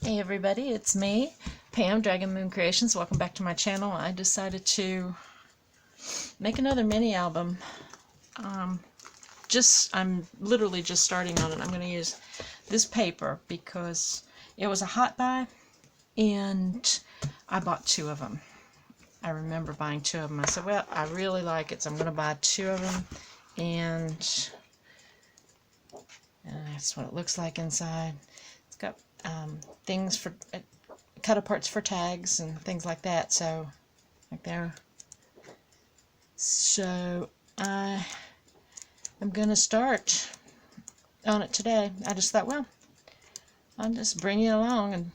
Hey everybody, it's me, Pam, Dragon Moon Creations. Welcome back to my channel. I decided to make another mini album. I'm literally just starting on it. I'm going to use this paper because it was a hot buy and I bought two of them. I remember buying two of them. I said, well, I really like it, so I'm going to buy two of them, and that's what it looks like inside. It's got things for cut aparts for tags and things like that, so like there. So I am gonna start on it today. I just thought, well, I'll just bring you along and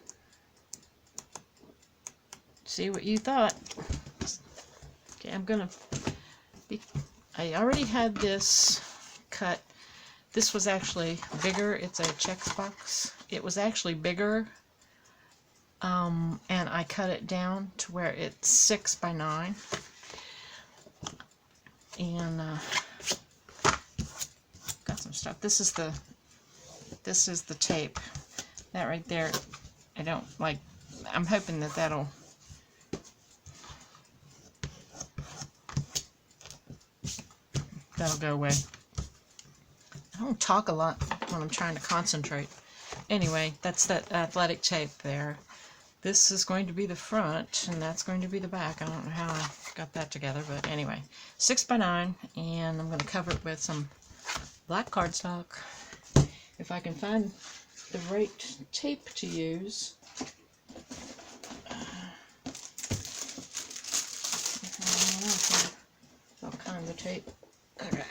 see what you thought. Okay, I already had this cut. This was actually bigger. It's a check box. It was actually bigger, and I cut it down to where it's 6 by 9. And got some stuff. This is the tape. That right there, I don't like. I'm hoping that that'll go away. I don't talk a lot when I'm trying to concentrate. Anyway, that's that athletic tape there. This is going to be the front, and that's going to be the back. I don't know how I got that together, but anyway, 6 by 9, and I'm going to cover it with some black cardstock. If I can find the right tape to use. All kinds of tape. Okay.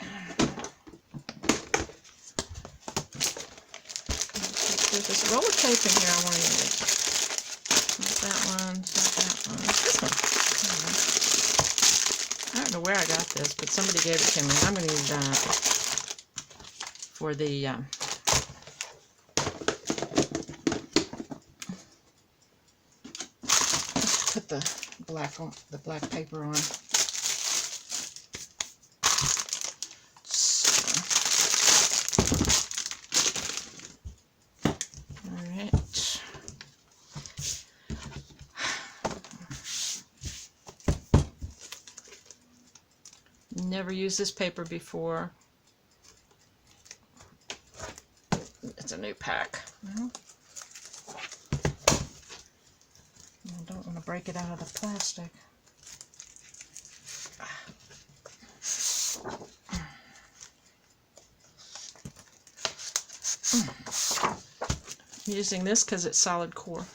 There's a roll of tape in here I want to use. Not that one, not that one. This one. I don't know where I got this, but somebody gave it to me. I'm going to use that for the put the black paper on. Never used this paper before. It's a new pack. I don't want to break it out of the plastic. I'm using this because it's solid core.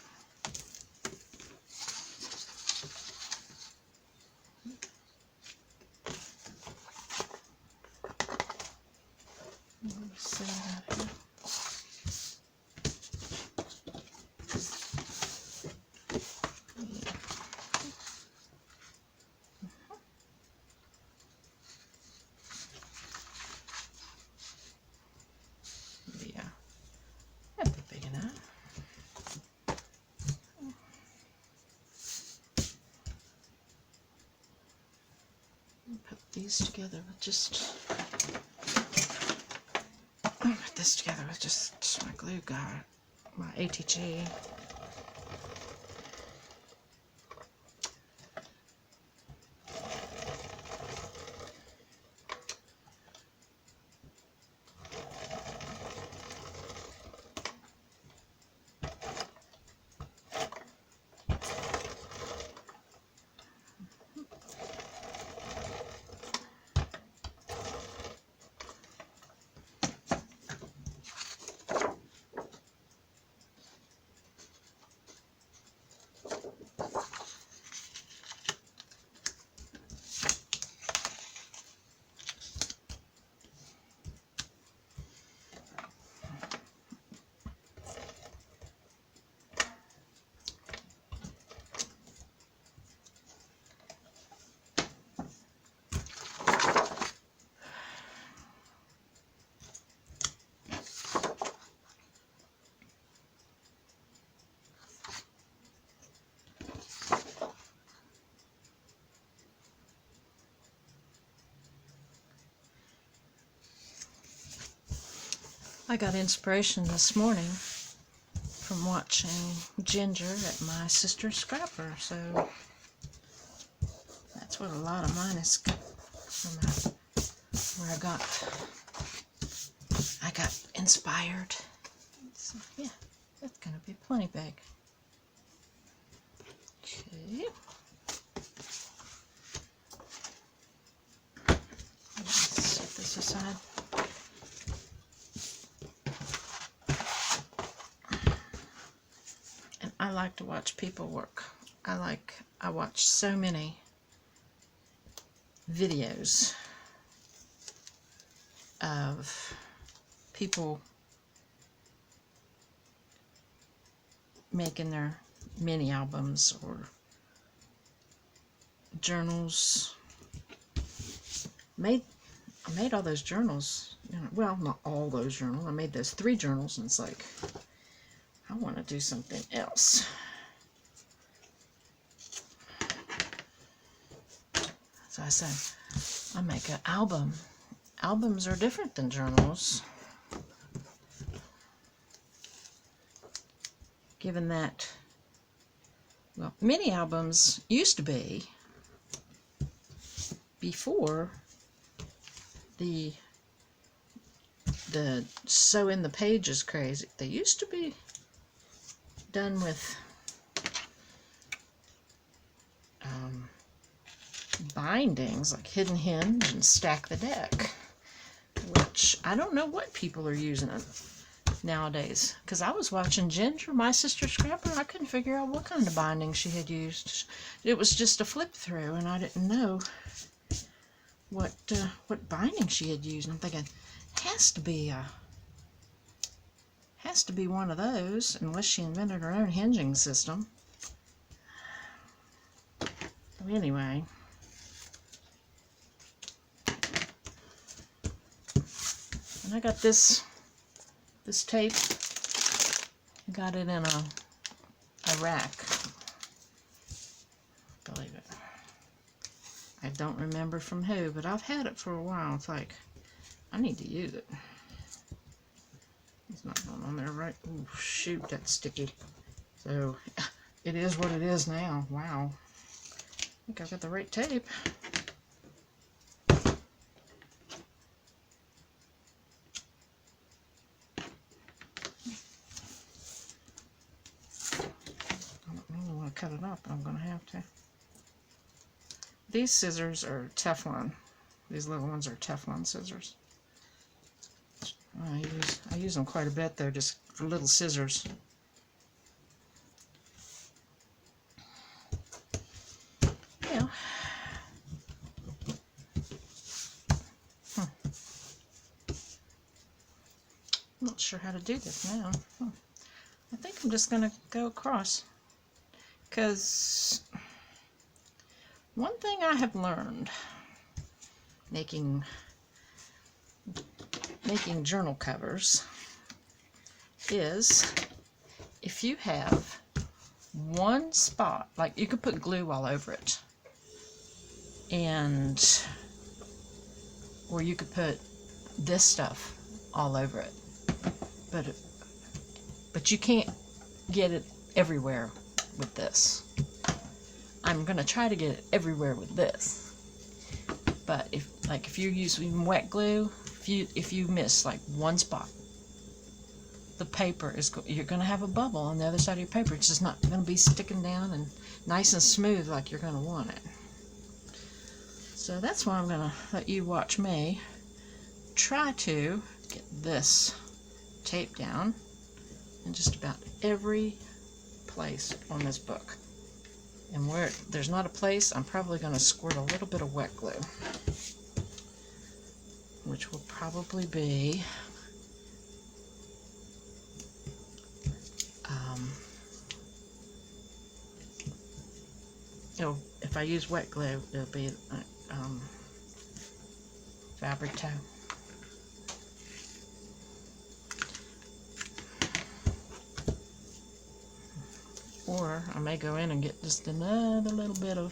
These together with just put this together with just my glue gun, my ATG. I got inspiration this morning from watching Ginger at my sister's scrapper, so that's what a lot of mine is from, where I got inspired. So yeah, that's gonna be plenty big. Okay. Let's set this aside. And I like to watch people work. I watch so many videos of people making their mini albums or journals. I made all those journals, well, not all those journals. I made those 3 journals, and it's like, I want to do something else. So I said, I'll make an album. Albums are different than journals, given that, well, mini albums used to be, before the sew in the pages craze, they used to be done with bindings like Hidden Hinge and Stack the Deck, which I don't know what people are using it nowadays, because I was watching Ginger, my sister's scrapper, I couldn't figure out what kind of binding she had used. It was just a flip through, and I didn't know what binding she had used. And I'm thinking, has to be one of those, unless she invented her own hinging system. Anyway, and I got this tape. I got it in a rack. Believe it. I don't remember from who, but I've had it for a while. It's like, I need to use it. It's not going on there right. Oh shoot, that's sticky. So it is what it is now. Wow. I think I've got the right tape. I don't really want to cut it up, but I'm going to have to. These scissors are Teflon. These little ones are Teflon scissors. I use them quite a bit. They're just little scissors. Yeah. I'm not sure how to do this now. I think I'm just going to go across, because one thing I have learned making journal covers is, if you have one spot, like you could put glue all over it, and or you could put this stuff all over it, but you can't get it everywhere with this. I'm gonna try to get it everywhere with this, but if you're using wet glue, if you miss like one spot, the paper you're gonna have a bubble on the other side of your paper. It's just not gonna be sticking down and nice and smooth like you're gonna want it. So that's why I'm gonna let you watch me try to get this tape down in just about every place on this book. And where there's not a place, I'm probably going to squirt a little bit of wet glue, which will probably be if I use wet glue, it'll be fabric tow. Or I may go in and get just another little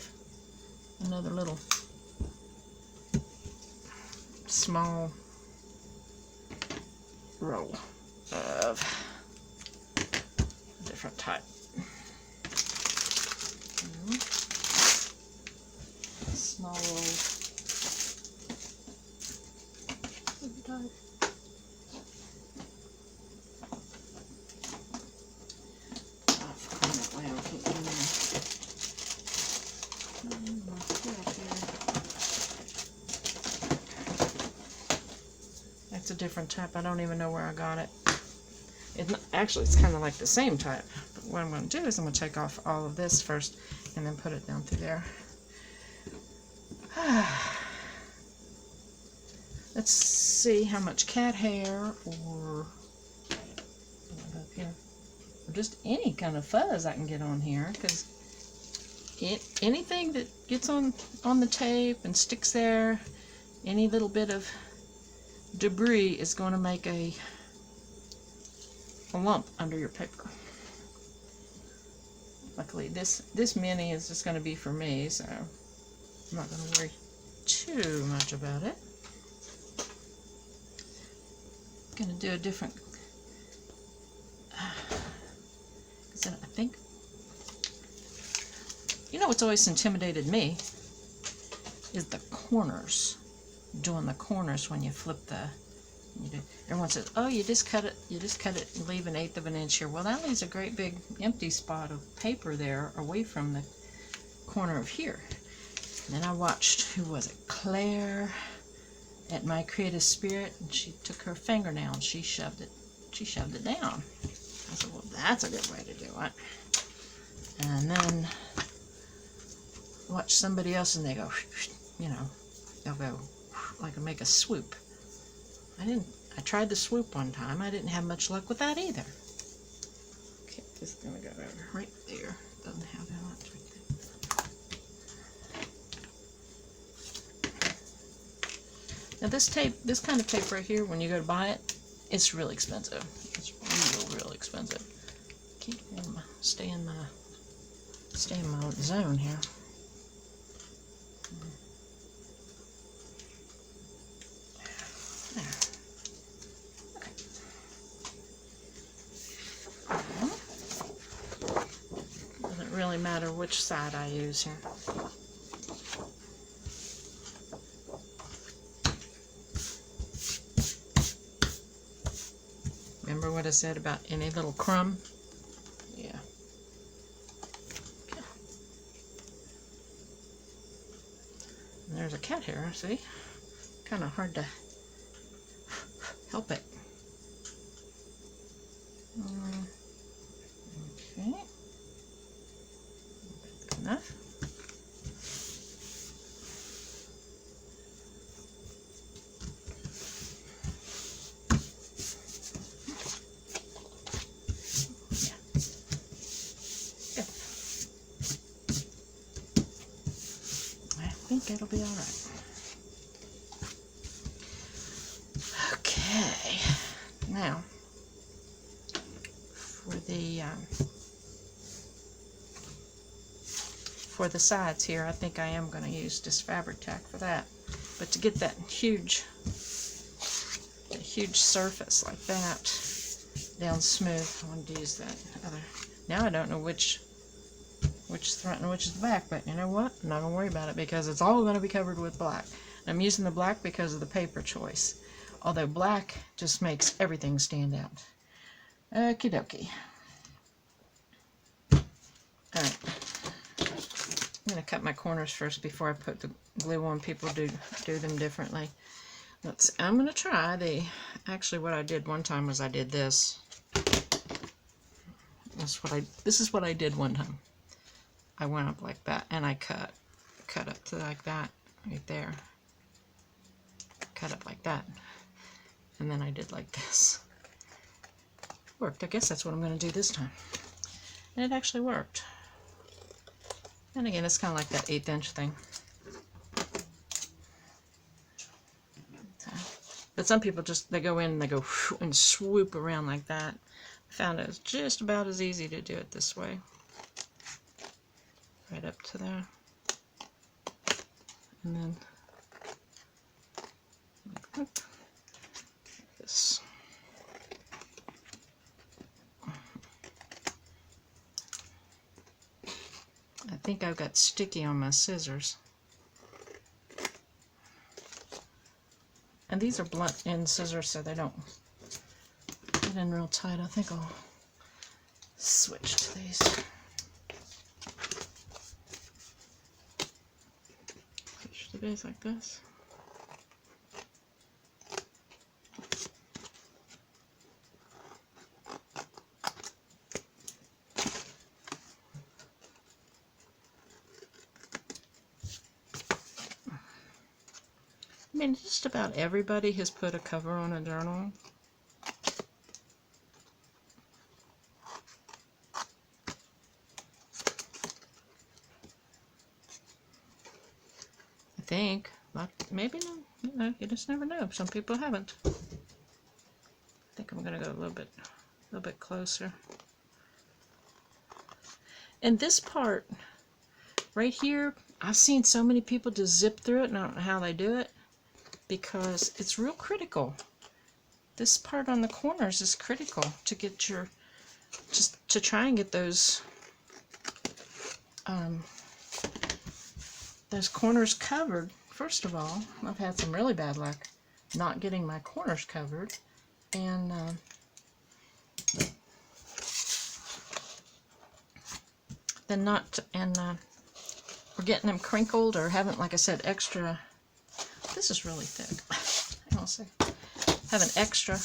small roll of different type. Small little type. That's a different type. I don't even know where I got it. Actually, it's kind of like the same type. But what I'm going to do is I'm going to take off all of this first and then put it down through there. Let's see how much cat hair or up here, or just any kind of fuzz I can get on here, because anything that gets on the tape and sticks there, any little bit of debris is going to make a lump under your paper. Luckily this mini is just going to be for me, so I'm not going to worry too much about it. I'm going to do a different, because I think, you know what's always intimidated me is the corners. Doing the corners when you flip everyone says, oh, you just cut it and leave 1/8 of an inch here. Well, that leaves a great big empty spot of paper there away from the corner of here. And then I watched, who was it, Claire at My Creative Spirit, and she took her fingernail and she shoved it down. I said, well, that's a good way to do it. And then watch somebody else and they go, you know, they'll go like make a swoop. I tried the swoop one time. I didn't have much luck with that either. Okay, this is gonna go over right there. Doesn't have that much right there. Now this tape, this kind of tape right here, when you go to buy it, it's really expensive. It's real expensive. Stay in my zone here. Really matter which side I use here. Remember what I said about any little crumb? Yeah. Okay. And there's a cat hair, see? Kind of hard to help it. Okay. Enough. Yeah. Good. I think it'll be all right. Okay. Now, for the sides here, I think I am going to use this fabric tack for that. But to get that huge surface like that down smooth, I want to use that other. Now I don't know which is front and which is the back, but you know what? I'm not going to worry about it because it's all going to be covered with black. And I'm using the black because of the paper choice. Although black just makes everything stand out. Okie dokie. Alright. I'm going to cut my corners first before I put the glue on. People do them differently. I'm going to try actually what I did one time was I did this. This is what I did one time. I went up like that and I cut up to like that right there. Cut up like that. And then I did like this. Worked. I guess that's what I'm going to do this time. And it actually worked. And again, it's kind of like that 1/8 inch thing. But some people they go in and they go and swoop around like that. I found it was just about as easy to do it this way. Right up to there. And then like this. think I've got sticky on my scissors. And these are blunt end scissors, so they don't get in real tight. I think I'll switch to these. Switch to these like this. I mean, just about everybody has put a cover on a journal. I think. But maybe no. You know, you just never know. Some people haven't. I think I'm going to go a little bit closer. And this part right here, I've seen so many people just zip through it, and I don't know how they do it, because it's real critical. This part on the corners is critical to get your, just to try and get those corners covered. First of all, I've had some really bad luck not getting my corners covered, and then not, and we're getting them crinkled or haven't, like I said, extra. This is really thick. Hang on a sec. Have an extra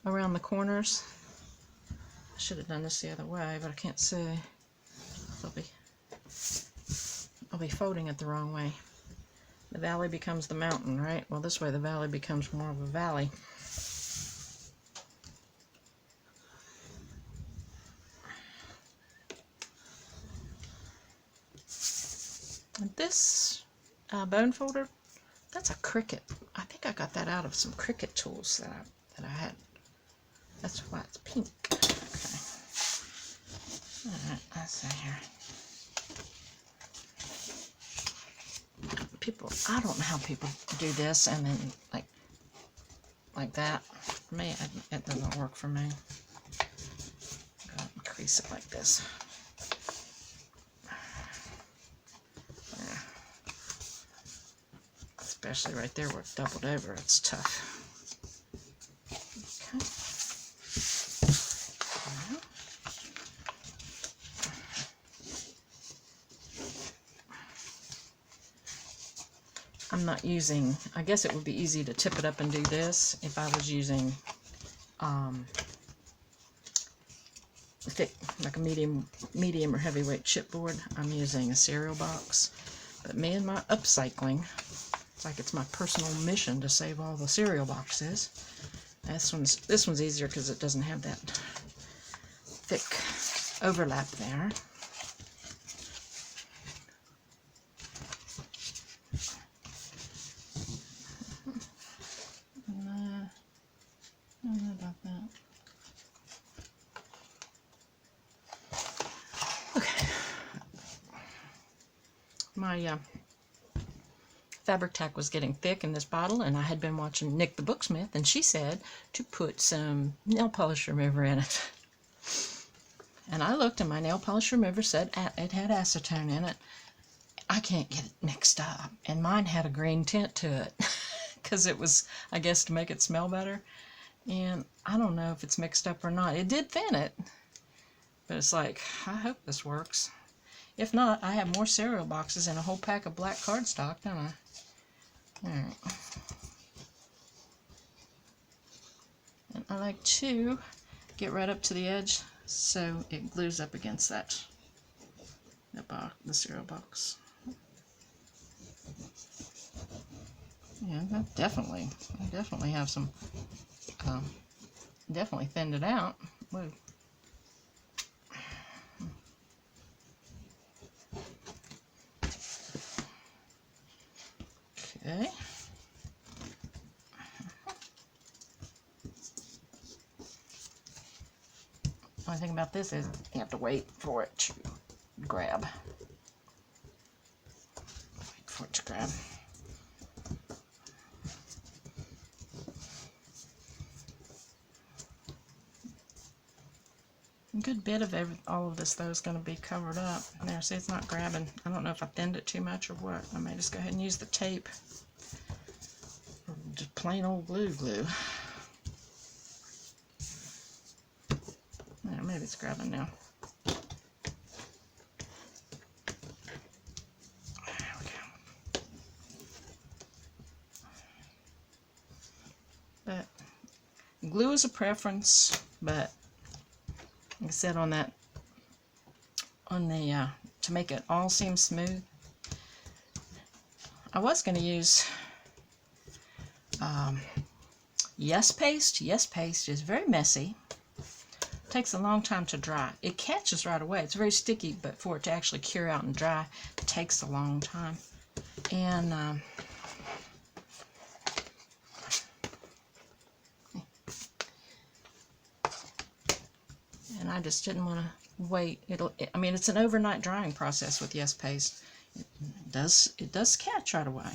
around the corners. I should have done this the other way, but I can't see. I'll be folding it the wrong way. The valley becomes the mountain, right? Well, this way the valley becomes more of a valley. And this bone folder, that's a Cricut. I think I got that out of some Cricut tools that I had. That's why it's pink. Okay. Alright, let's see here. People, I don't know how people do this and then like that. For me, it doesn't work for me. Go ahead and crease it like this. Yeah. Especially right there where it's doubled over, it's tough. Okay. I'm not using, I guess it would be easy to tip it up and do this if I was using thick, like a medium or heavyweight chipboard. I'm using a cereal box. But me and my upcycling, it's like it's my personal mission to save all the cereal boxes. This one's easier because it doesn't have that thick overlap there. I don't know about that. Okay. My fabric tack was getting thick in this bottle, and I had been watching Nick the Booksmith, and she said to put some nail polish remover in it. And I looked, and my nail polish remover said it had acetone in it. I can't get it mixed up, and mine had a green tint to it because it was, I guess, to make it smell better. And I don't know if it's mixed up or not. It did thin it, but it's like, I hope this works. If not, I have more cereal boxes and a whole pack of black cardstock, don't I? Alright. And I like to get right up to the edge so it glues up against the cereal box. Yeah, I definitely have some, definitely thinned it out. Whoa. Okay. Only thing about this is you have to wait for it to grab. Wait for it to grab. A good bit of all of this, though, is going to be covered up. There, see, it's not grabbing. I don't know if I thinned it too much or what. I may just go ahead and use the tape. Or just plain old glue. Yeah, maybe it's grabbing now. There we go. But glue is a preference, but like I said, on the to make it all seem smooth, I was going to use Yes Paste. Yes Paste is very messy. Takes a long time to dry. It catches right away. It's very sticky, but for it to actually cure out and dry, it takes a long time. And I just didn't want to wait. I mean, it's an overnight drying process with Yes Paste. It does catch right away.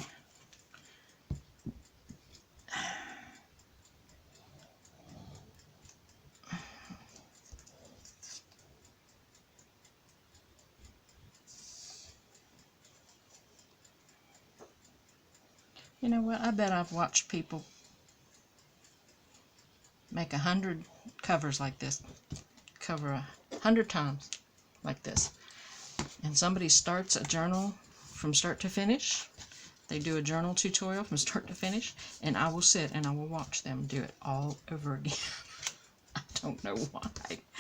You know what? I bet I've watched people make 100 covers like this. Cover 100 times like this. And somebody starts a journal from start to finish. They do a journal tutorial from start to finish, and I will sit and I will watch them do it all over again. I don't know why.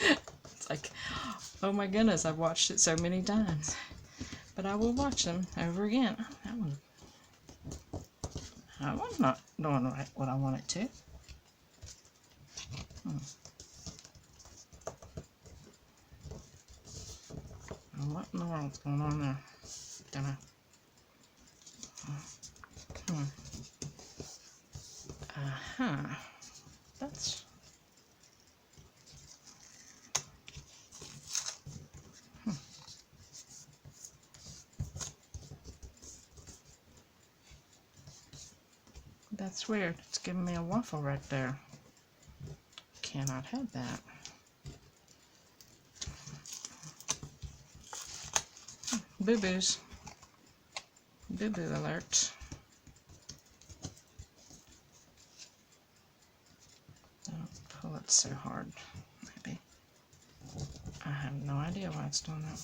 It's like, oh my goodness, I've watched it so many times. But I will watch them over again. That one's not doing right what I want it to. What in the world's going on there? Don't know. That's... That's weird. It's giving me a waffle right there. Cannot have that. Boo-boos. Boo-boo alert. Don't pull it so hard, maybe. I have no idea why it's doing that.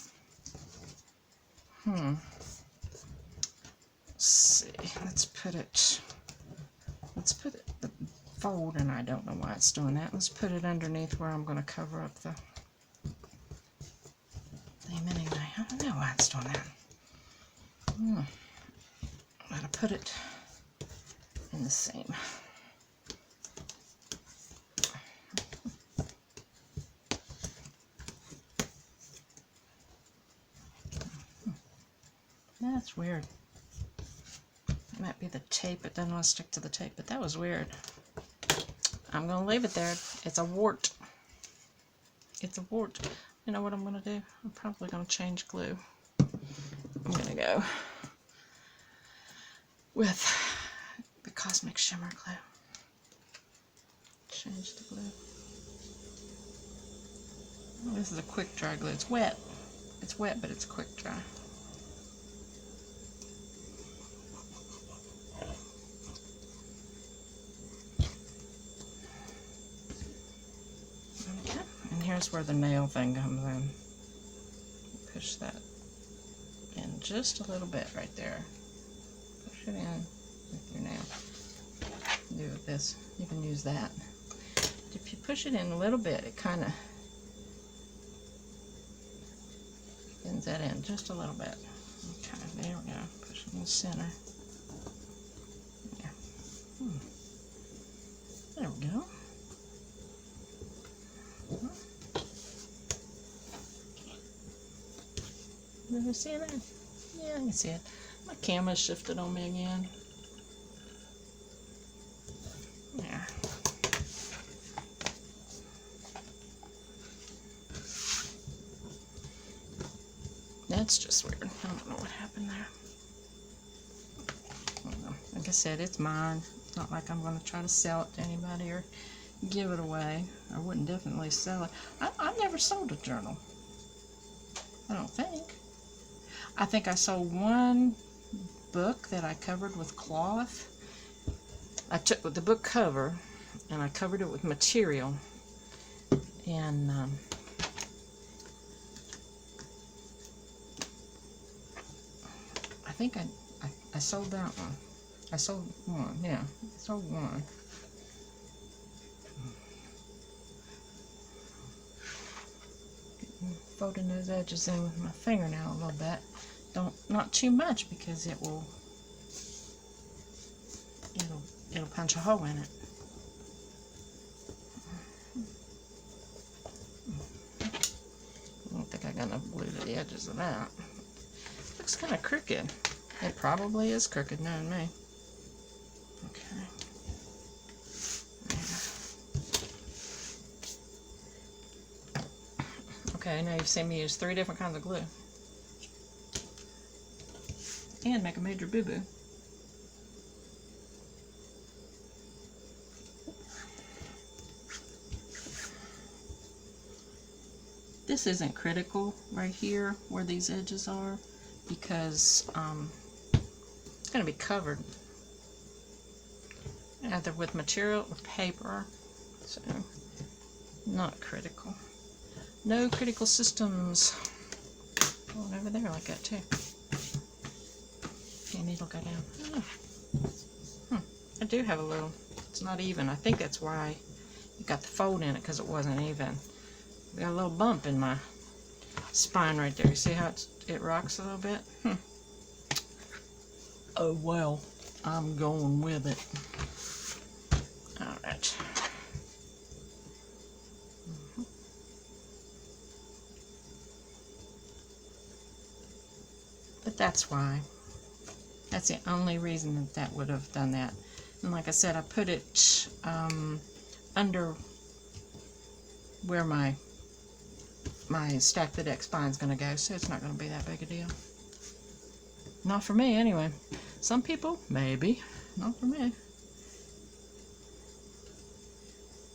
Let's see. Let's put it the fold, and I don't know why it's doing that. Let's put it underneath where I'm going to cover up the thing anyway. I don't know why it's doing that. Gotta put it in the same. That's weird. It might be the tape. It doesn't want to stick to the tape, but that was weird. I'm going to leave it there. It's a wart. It's a wart. You know what I'm going to do? I'm probably going to change glue. I'm going to go with the Cosmic Shimmer glue. Change the glue. Oh, this is a quick dry glue. It's wet. It's wet, but it's quick dry. Okay, and here's where the nail thing comes in. Push that in just a little bit right there. Push it in with your nail. Do it with this. You can use that. If you push it in a little bit, it kind of bends that in just a little bit. Okay, there we go. Push it in the center. There. There we go. Did you see that? Yeah, I can see it. My camera shifted on me again. There. That's just weird. I don't know what happened there. I don't know. Like I said, it's mine. It's not like I'm going to try to sell it to anybody or give it away. I wouldn't definitely sell it. I'm never sold a journal. I don't think. I think I sold one book that I covered with cloth. I took the book cover and I covered it with material, and I think I sold that one. I sold one, yeah, I sold one. Folding those edges in with my fingernail a little bit. Not too much, because it'll punch a hole in it. I don't think I got enough glue to the edges of that. Looks kind of crooked. It probably is crooked, knowing me. Okay. Okay, now you've seen me use 3 different kinds of glue. And make a major boo-boo. This isn't critical right here where these edges are, because it's going to be covered either with material or paper, so not critical. No critical systems. Going over there like that too. Okay, needle go down. I do have a little. It's not even. I think that's why you got the fold in it, because it wasn't even. I got a little bump in my spine right there. You see how it rocks a little bit? Oh well, I'm going with it. Alright. But that's why. That's the only reason that would have done that. And like I said, I put it under where my stack the deck spine is going to go, so it's not going to be that big a deal. Not for me, anyway. Some people, maybe. Not for me.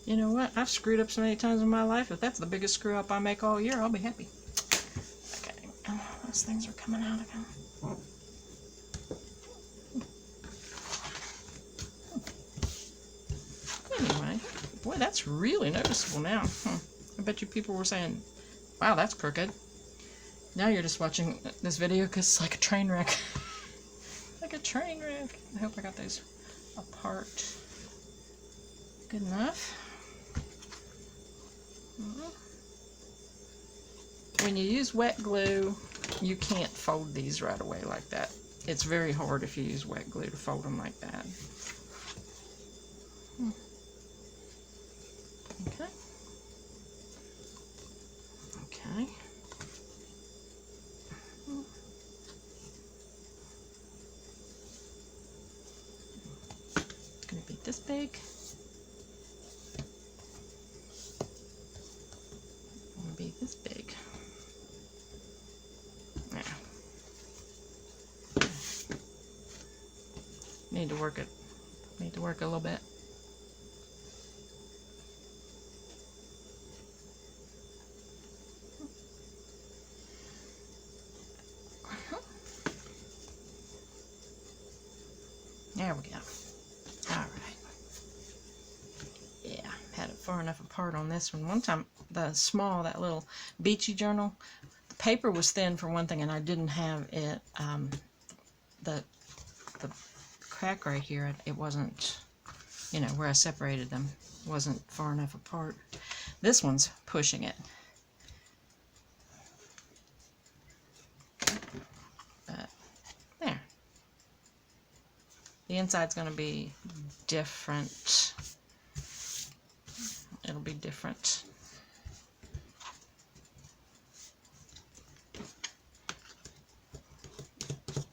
You know what? I've screwed up so many times in my life. If that's the biggest screw up I make all year, I'll be happy. Okay. Those things are coming out again. Anyway. Boy, that's really noticeable now. I bet you people were saying, wow, that's crooked. Now you're just watching this video because it's like a train wreck. Like a train wreck. I hope I got those apart good enough. When you use wet glue, you can't fold these right away like that. It's very hard if you use wet glue to fold them like that. Okay. Okay. It's going to be this big. It's going to be this big. Now. Need to work it. Need to work a little bit. There we go. Alright. Yeah, had it far enough apart on this one. One time, that little beachy journal, the paper was thin for one thing, and I didn't have it, the crack right here, it wasn't, you know, where I separated them, wasn't far enough apart. This one's pushing it. But, there. The inside's going to be different. It'll be different.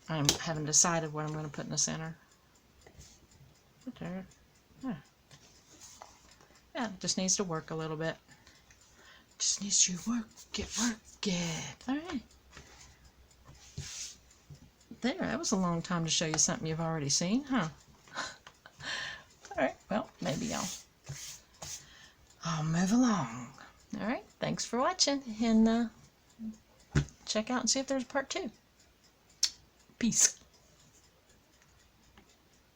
I haven't decided what I'm going to put in the center. There. Yeah, it just needs to work a little bit. Just needs to work it. Alright. There, that was a long time to show you something you've already seen, huh? Alright, well, maybe I'll move along. Alright, thanks for watching, and check out and see if there's a part 2. Peace.